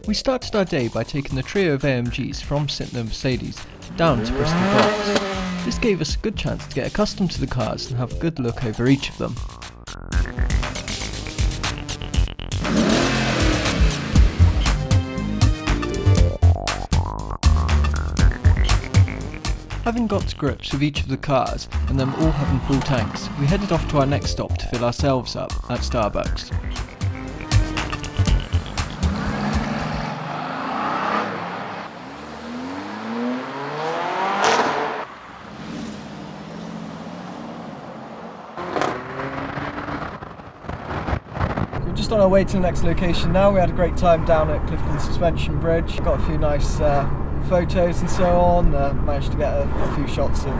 We started our day by taking the trio of AMGs from Sytner Mercedes down to Bristol Docks. This gave us a good chance to get accustomed to the cars and have a good look over each of them. Having got to grips with each of the cars and them all having full tanks, we headed off to our next stop to fill ourselves up at Starbucks. We're just on our way to the next location now. We had a great time down at Clifton Suspension Bridge. Got a few nice photos and so on. Managed to get a few shots of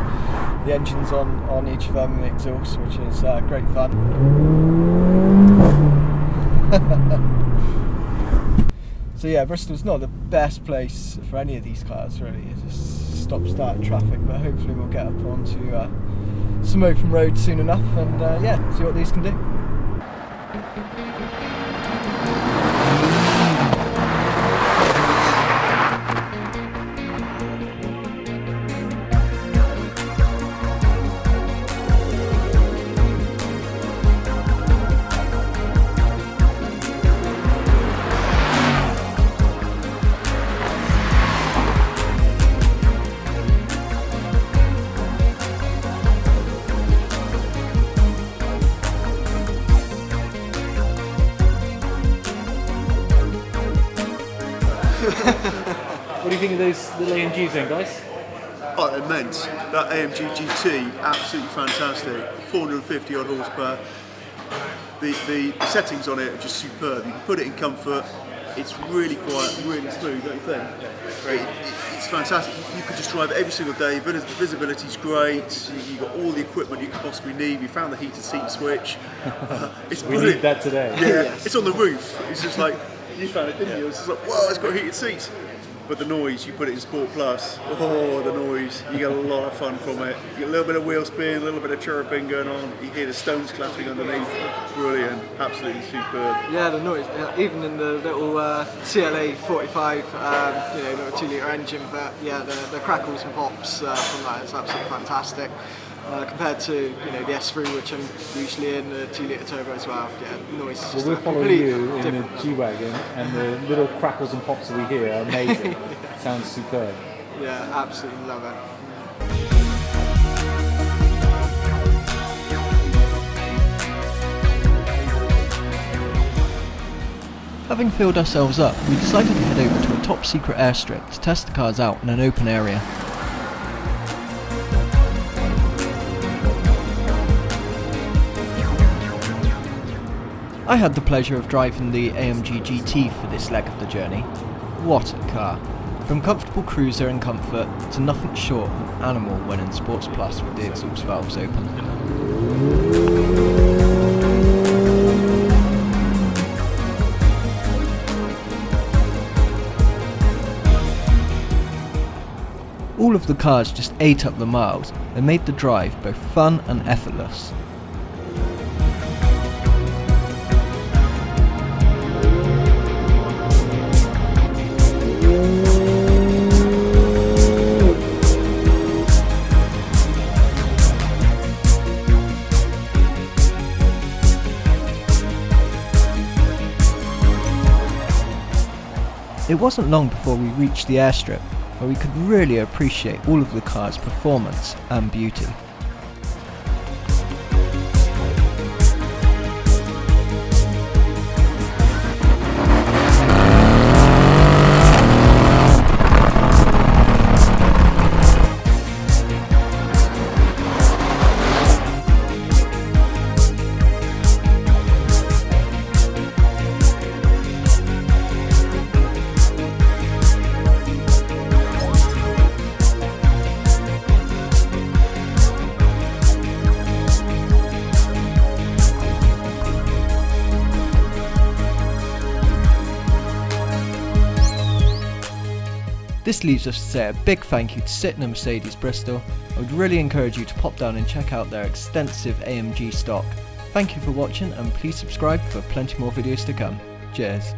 the engines on each of them and the exhaust, which is great fun. So yeah, Bristol's not the best place for any of these cars really. It's just stop-start traffic, but hopefully we'll get up onto some open road soon enough and yeah, see what these can do. What do you think of those little AMGs then, guys? Oh, immense. That AMG GT, absolutely fantastic. 450 odd horsepower. The settings on it are just superb. You can put it in comfort. It's really quiet, really smooth, don't you think? Yeah, it's fantastic. You could just drive it every single day. Visibility's great. You've got all the equipment you could possibly need. We found the heated seat switch. It's we brilliant. need that today. Yeah, yes. It's on the roof. It's just like, you found it, didn't you? It's just like, whoa, it's got heated seats. But the noise, you put it in Sport Plus, oh, the noise, you get a lot of fun from it. You get a little bit of wheel spin, a little bit of chirping going on, you hear the stones clattering underneath. Brilliant, absolutely superb. Yeah, the noise, even in the little CLA45, you know, little 2-litre engine, but yeah, the crackles and pops from that is absolutely fantastic. Compared to, you know, the S3, which I'm usually in, the 2-litre turbo as well. Yeah, noise is just we're following you in the different. G-Wagon, and the little crackles and pops that we hear are amazing. Sounds superb. Yeah, absolutely love it. Having filled ourselves up, we decided to head over to a top secret airstrip to test the cars out in an open area. I had the pleasure of driving the AMG GT for this leg of the journey. What a car! From comfortable cruiser and comfort to nothing short of an animal when in Sports Plus with the exhaust valves open. All of the cars just ate up the miles and made the drive both fun and effortless. It wasn't long before we reached the airstrip, where we could really appreciate all of the car's performance and beauty. This leaves us to say a big thank you to Sytner Mercedes Bristol. I would really encourage you to pop down and check out their extensive AMG stock. Thank you for watching and please subscribe for plenty more videos to come. Cheers.